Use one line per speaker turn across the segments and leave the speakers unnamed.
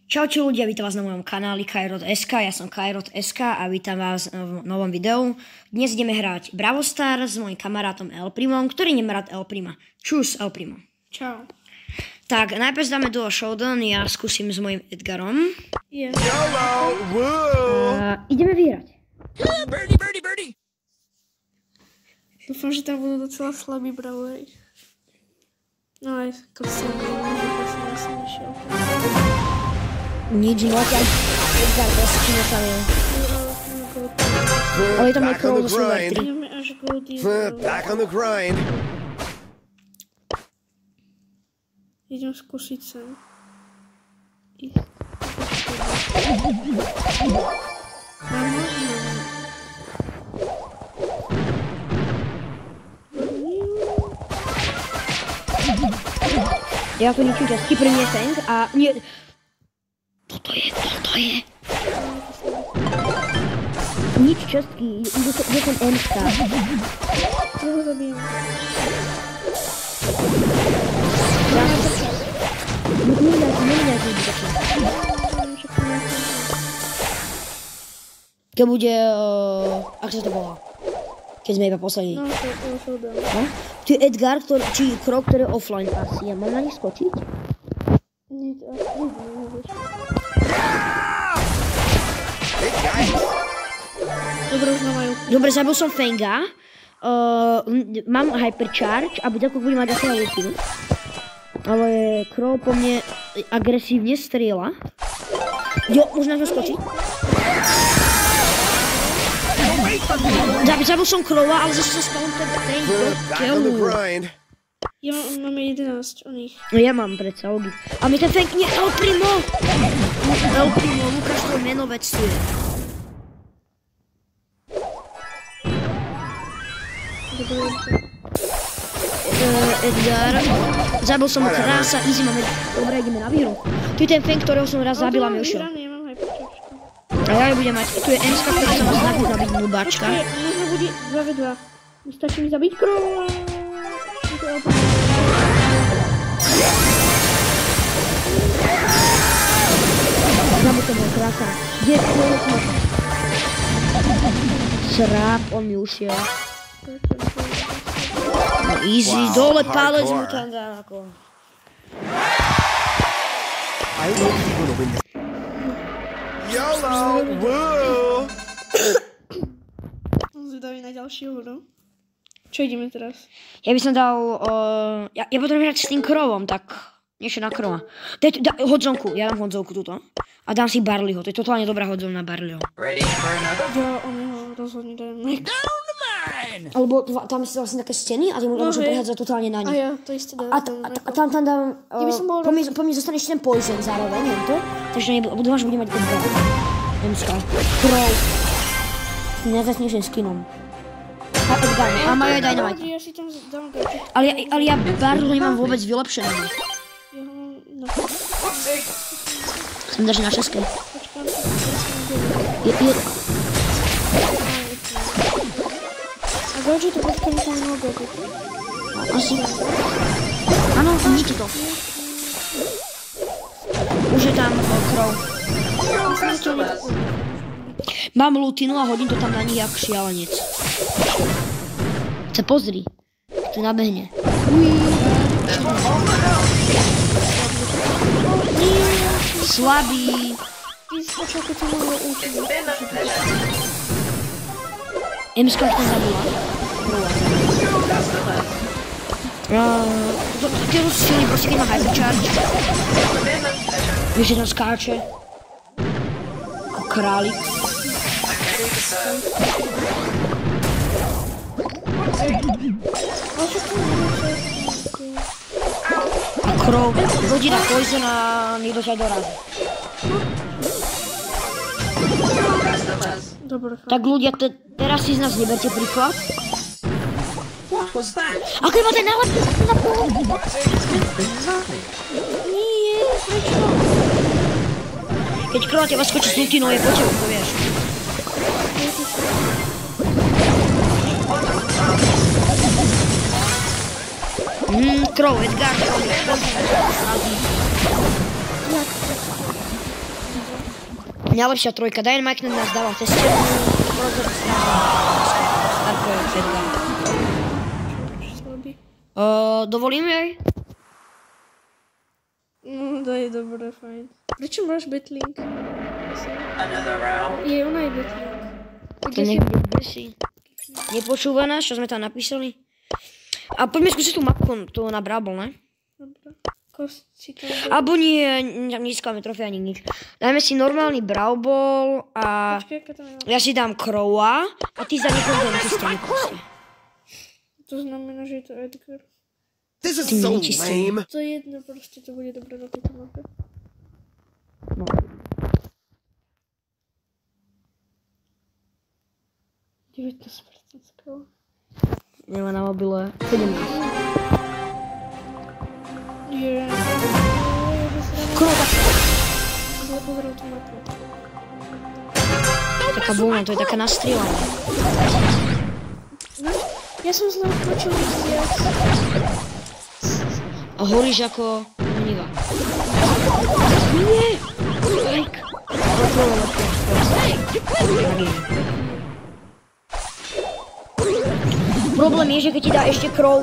Čaute ľudia, vítam vás na mojom kanáli Kairot.sk, ja som Kairot.sk a vítam vás v novom videu. Dnes ideme hrať Brawl Stars s mojím kamarátom El Primom, ktorý nemá rád El Prima. Čus El Primo.
Čau.
Tak, najprv dáme duo showdown, ja skúsim s mojím Edgarom.
Yes.
Ideme vyhrať.
Birdie.
Dúfam, že tam budú docela slabí brawlery. No aj som nešiel.
Nič, noťa. Edgar, prosím, či nesamil. Ale je tam aj Crow do Silver 3.
Ideme až Goldie.
Back on the grind.
Idem skúsiť sem.
Ja to ničím čas. Skipper nie tank a nie... Toto je. Nič častky, ide ten MK.
Ja ho zabijem.
Keď bude... Ak sa to volá? Keď sme iba poslední.
No, to dám.
No? Tu je Edgar, či Crow, ktorý je offline asi. Ja mám na nich skočiť?
Nie, to asi nemôžeš. Dobre, už majú.
Dobre, zabil som Fenga. Mám Hypercharge a bude bude mať asi na ulti. Ale Crow po mne agresívne strieľa. Jo, možno na to skočiť? Zabil som Crowa, ale zase sa spalom ten Feng do keľu.
Ja máme 11 o nich.
No ja mám predsa logik. A mi ten Feng nie, El Primo! El Primo, ukáž tvoj meno, vectuje. Edgar. Zabil som ho krása, easy máme. Dobre, ideme na výhru. Tu je ten Feng, ktorého som raz zabil a mi ušiel.
Ja mám hypercharge.
A ja budem mať. Tu je Emska, ktorá sa ma snaží zabiť nubačka.
Možno bude 2v2. Stačí mi zabiť Crowa.
Zabil to bol krása. Kde je Crow? Sráp, on mi ušiel. No easy, dole palec mu tam dá ako.
YOLO! Woo!
Zvedaví na ďalšieho hru. Čo ideme teraz?
Ja by som dal... ja potrebujem hrať s tým Crowom, tak... Niečo na Crowa. Hodzonku, ja dám hodzonku túto. A dám si Barleyho, to je totálne dobrá hodzona na Barleyho.
Ja o neho rozhodne dám.
Alebo tam si vlastne také steny a ty môžem prehádzať totálne na
A
nich.
ja, to isté dám.
A tam dám... Po mne zostane ešte ten Poison zároveň, jen to. Takže dúfam, že budem mať Edgar. Emska. Crow. Najzasnejším skinom. A Edgar. A majú aj Dynamite.
Ja si tam dám gadget.
Ale ja Barley nemám vôbec vylepšeného.
Ja ho mám na...
Som daži na českej.
Počkám, a gadget to počkám, že mám gadget.
Asi. Áno, ničí to. Už je tam Crow. Mám lutinu a hodím to tam na nich jak šialenec. Se pozri. Tu nabehne. Slabý.
Ty spočal, keď som mohol učiť.
Emska už tam zabila. Ty rozsilný proste, keď má hypercharge. Vieš, že tam skáče. Ako králik. A Crow hodí na Poison a niekto ťa dorazí.
Dobre.
Tak ľudia, teraz si z nás neberte príklad. A keď má ten nálepku na pôl? Nie, prečo? Keď Crow na teba skočí s lutinou, je po tebe, to vieš. Crow, Edgar, Najlepšia trojka. Dynamite nás dával cez stenu. Dovolím jej?
No, to je dobré, fajn. Prečo máš betlink? Je, ona je betlink.
To niekde si. Nepočúva nás, čo sme tam napísali? A poďme skúsiť tú mapku, tu na Brawl, ne?
Dobre. Kosti to...
Alebo nie, nesklame trofej ani nič. Dajme si normálny Brawl Ball a...
Počkej, aká tam je...
Ja si dám Crowa a ty za niekoho ten čistý proste.
To znamená, že je to Edgar.
This is so lame.
To je jedno, proste to bude dobré na tejto mape.
No. Nemá na mobile 17.
Je.
Crowa!
Ale pozrel tú mapu.
Taká voľna, to je taká nastrieľaná.
No, ja som zle počul viac.
A horíš ako Niva. Nie! Spike! Problém je, že keď ti dá ešte Crow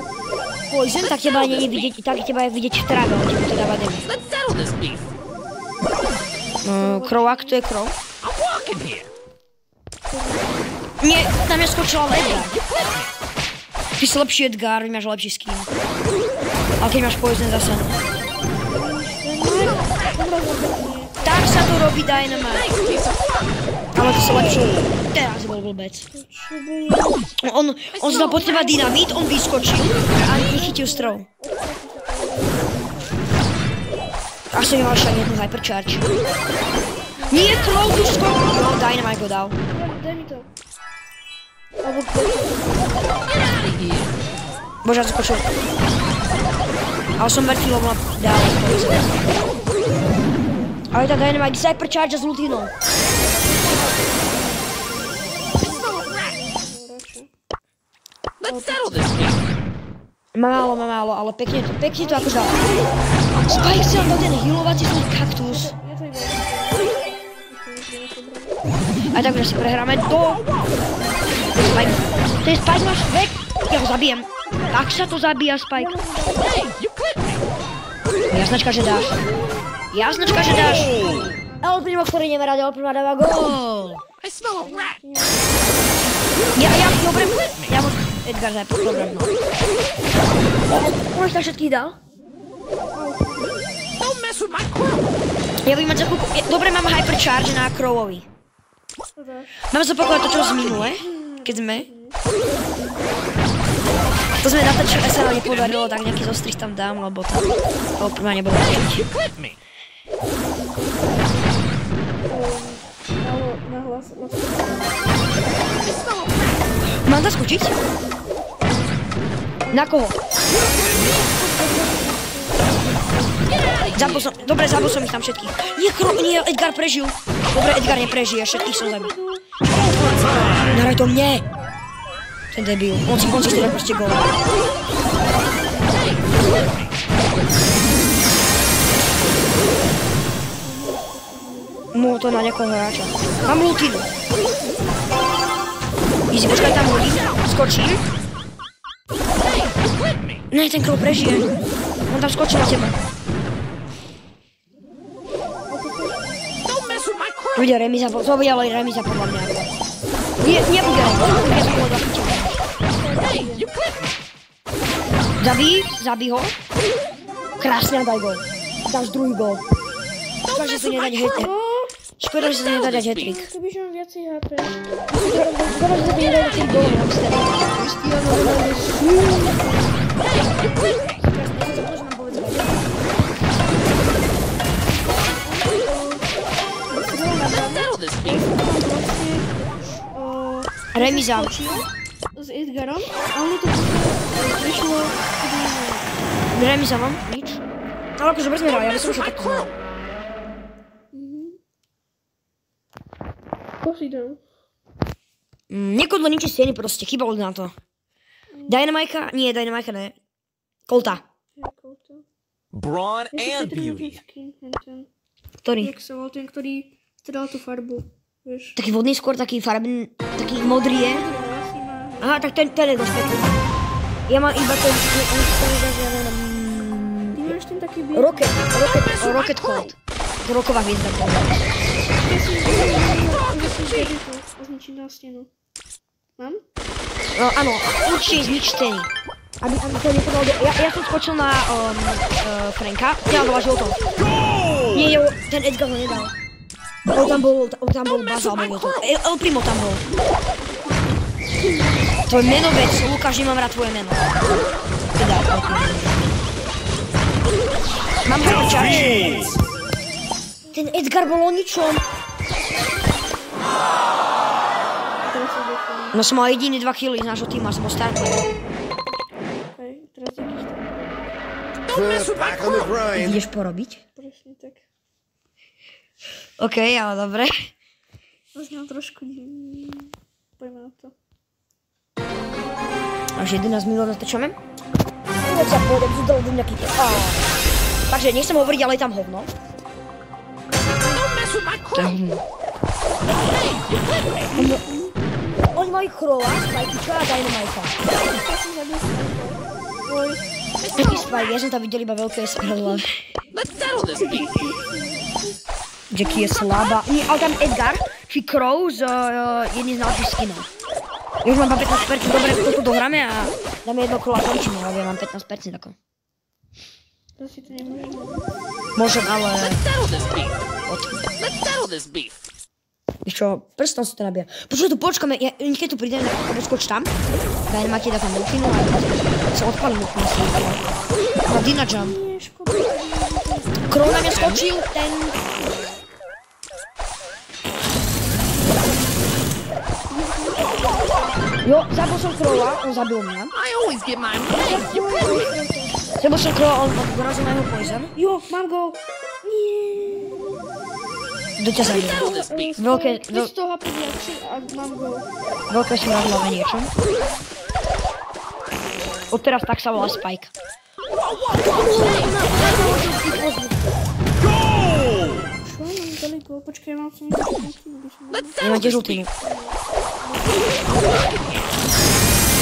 poison, tak teba nie je vidieť, tak teba je vidieť v tráve, ale teba to dáva damage. Crow, ak to je Crow? Nie, na mňa skočila Edgar. Ty si lepší Edgar, máš lepší skin. Ale keď máš poison zase. Tak sa to robí Dynamite. Ale to sa lepšie. Teraz bol blbec. On zdal pod teba dynamit, on vyskočil a nechytil stroj. Až som nemal však jednu hypercharge. Nie, Crow tu skokol. No, Dynamite ho dal.
Daj mi to.
Bože, ja skočil. Ale som mŕtvý, lebo ma dal. Ale tá Dynamite sa hypercharge s ultinou. Má málo, ale pekne to ako dal. Spike si nám dal ten healovací svoj kaktus. Aj tak už si prehráme to. Spike. Ten Spike máš vek. Ja ho zabijem. Tak sa to zabíja, Spike. Jasnačka, že dáš. El Primo, ktorý nevie rád, El Primo dáva gól. Ja môžem... Edgar západ, dobre, no. Môžeš tam všetkých dal? Ja budem mať za chvíľku... Dobre, mám hypercharge na Crowovi. Mám zopakovať to, čo z minule, keď sme. To sme natačili, sa nám nepodarilo, tak nejaký zostrih tam dám, lebo tam... El Primo nebolo točiť. Mám to skočiť? Na koho? Zabil som ich tam všetkých. Nie, Edgar prežil. Dobre, Edgar neprežije, všetkých som zabil. Nahraj to mne! Ten debil. On si dá proste gól. Mohol to na nejakého hráča. Mám lutinu. Easy, počkaj, tam hodím. Skočím. Ne, ten Crow prežije. On tam skočil na teba. Bude remiza, to bude ale remiza podľa mňa. Nebude remiza. Zabij ho. Krásne, daj gól. Dáš druhý gól. Škoda, že sa nedať hat-trick. Škoda, že sa nedá dať hat-trick.
Kebyže mám viacej HP.
Škoda, že sa to nedá dať 3 gólov na obstane. Remiza.
S Edgarom, ale to prišlo...
Remiza mám, nič. Ale akože dobre sme hrali, ja by som už takto znal.
Ko si dám?
Nekodlo ničí steny proste, chýbalo na to. Dynamite? Nie, Dynamite ne. Colta.
Brawn and Beauty.
Ktorý?
Jak sa volal ten, ktorý Strela tú farbu, vieš.
Taký vodný skôr, taký farbný, taký modrý je. Aha, tak ten je dosť pekný. Ja mám iba ten...
Ty máš ten taký bielý.
Rocket Cold. Roková hviezda.
Označiť na stenu. Mám?
No, áno, určite znič steny. Aby to nepodal do... Ja som skočil na Franka, nedadoval životom. Nie, ten Edgar ho nedal. Tam bol baza, alebo to. El Primo tam bol. Tvoj menovec, Lukáš, nemám rád tvoje meno. Teda, El Primo. Mám hypercharge. Ten Edgar bol o ničom. No som mal jediný 2 killy z nášho týma, som bol startý.
Hej, teraz jakýž tam.
Back on the grind.
Ideš porobiť?
Presne tak.
OK, ale dobre.
Možno trošku... Poďme na to.
Až 11 minút natáčame. Poď sa pôjdem, zúdal nejaký... Takže nechcem hovoriť, ale je tam hovno. To je hovno. Oni majú Crowa, Spike'a a Dynamite'a. Taký Spike, ja som tam videl iba veľké skradla. Jackie je slabá. Nie, ale tam Edgar, či Crow z jedným z najlepších skinov. Ja už mám 15%, dobre, toto dohráme a dáme jedno kolo a končíme, lebo ja mám 15% ako.
To si to nemôžem.
Môžem, ale... Víš čo, prstom si to nabíja. Počuj, tu počkáme, keď tu prídeme, skoč tam. Dajme máte takú multinu a sa odpalím úplne si. Na Dina Jam. Crow na mňa skočil, ten... Jo, zabil som Crowa, on zabil mňa. Zabil som Crowa, on dorazil na jeho poison.
Jo, mám go! Nie.
Kto ťa zabil? Veľké...
300 HP viacej a mám go.
Veľké som razľavé niečo. Odteraz tak sa volá Spike.
Čo? Mám dali go? Počkaj, mám si niečo.
Ja mám tiež ultinu.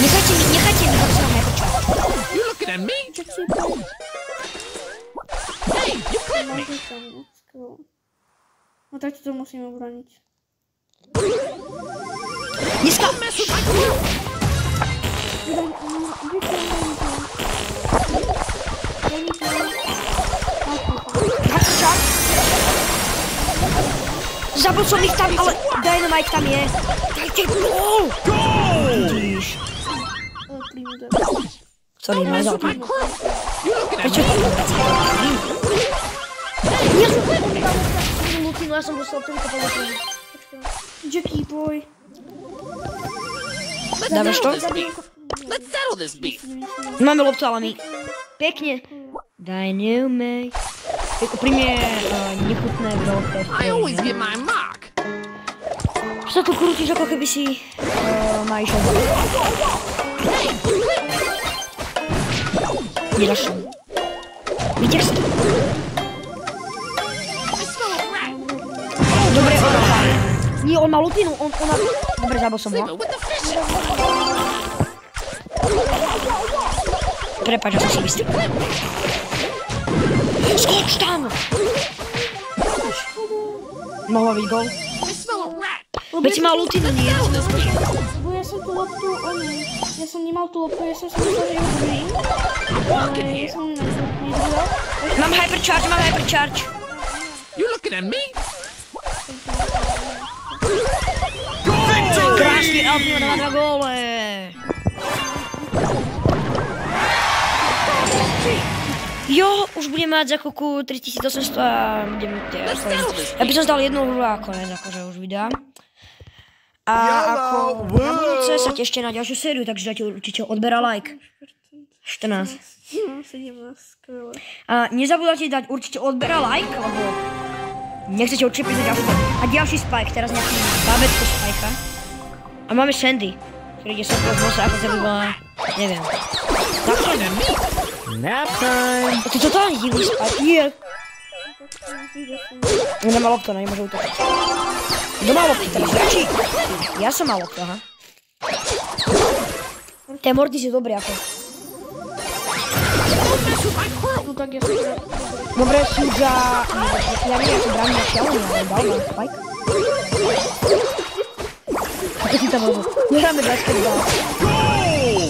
Nechajte mi, tak sa mám hypercharge.
You looking at me? Hey, you clipped me.
No tak to musíme obraniť.
Dneska! Zabil som ich tam, ale Dynamite tam je. Dajte gól! Vidíš. Sorry, máš za tým. Prečo to? Ja som dostal toľko povedať.
Jackie boy.
Dávaš to?
Let's settle this beef.
Máme loptu, ale my pekne. Dynamite. Príjme nechutné veľké.
I always get my mark.
Čo sa tu krútiš, ako keby si ma išiel za. Nedáš to. Vidíš to? Dobre, nie, on má lutinu, ona... Dobre, zabil som ho. Prepáč, ja som si vystýl. Skoč tam! Mohla byť gól. Veď si mal lutinu, nie?
Bo ja som tú loptu, ja som nemal tú loptu, ja som si myslel, že ju budem. Ale ja som nedala.
Mám hypercharge.
You looking at me?
Krásny Elfino dá 2 góle. Jo, už budem mať za chvíľku 3800 a budem ja by som zdal jednu hru a konec akože už videa. A ako na budúce sa tešte na ďalšiu sériu, takže dajte určite odber a like. 14.
17, skvelé.
A nezabudajte dať určite odber a like, lebo nechcete odčepiť za ďalšiu. A ďalší Spike, teraz nejaký babetko Spike'a. A máme Sandy, ktorý ide sa po nose, ako sa by bola, neviem. Takto?
Nap time.
To je totálne divný Spike, nie. On nemá loptu, nemôže utočiť. Kto má loptu teraz? Ja som mal loptu, aha. Ten Mortis je dobrý ako.
No tak ja som rád.
Dobre sú za... Ja neviem, ako bráni na šialenie, ale dal na spike. Ako si tam rozhodol? Nehráme basketball.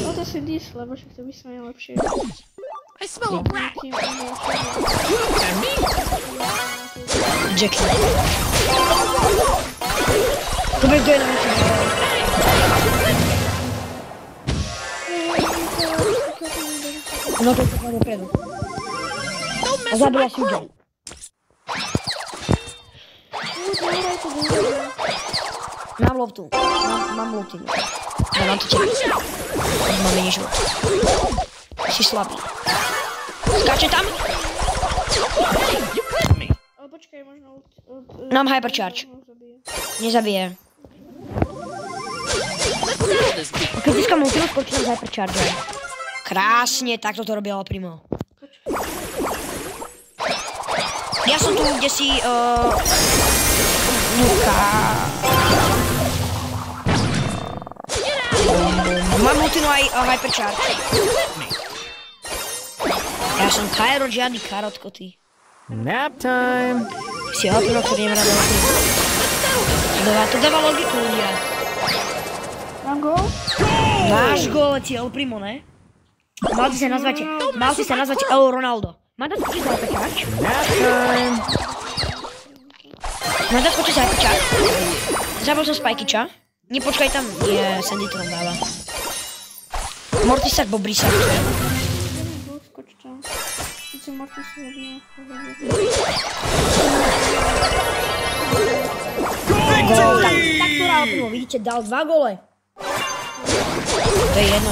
No to si dis, lebo však to by sme lepšie.
I smell a rat.
Tým
You looking at me?
Jackie. Dobre, kto je na našem hrále? No to sa kladie predu.
Don't
A
mess with
zabila
my
Suja.
crew.
Mám loptu. Mám loptu. Ja mám to tebe. Máme niečo. Si slabý. Skáče tam?
You clipped me.
Ale počkaj, možno
Mám hypercharge. Nezabije.
Let's settle this beef.
Keď získam ultimu, skočím z hypercharge. Krásne, takto to robila Primo. Ja som tu, kde si... Luka. Mám ultinu aj hypercharge. Ja som Kairo, žiadny karotko, ty.
Nap time.
Si opino, ktorý nemá rád ultinu. To dáva logiku, ľudia.
Mám gól?
Máš gól, ti El Primo, ne? Mal si sa nazvať El Ronaldo. Má dať skočiť za hypercharge?
Nap time.
Má dať skočiť za hypercharge? Zabil som Spajkyča. Nepočkaj tam, Sandy to nám dáva. Mortis tak bobrí sa.
Gól, skoč tam. Sice Mortis zabíja.
Gól, tak to dal Primo, vidíte, dal 2 góle. To je jedno,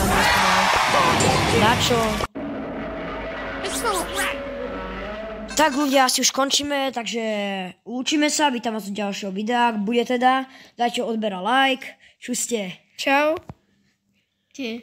na čo?
I smell a rat.
Tak ľudia, asi už končíme, takže lúčime sa, vítam vás do ďalšieho videa, ak bude teda, dajte odber a like, čuste.
Čau. Tie.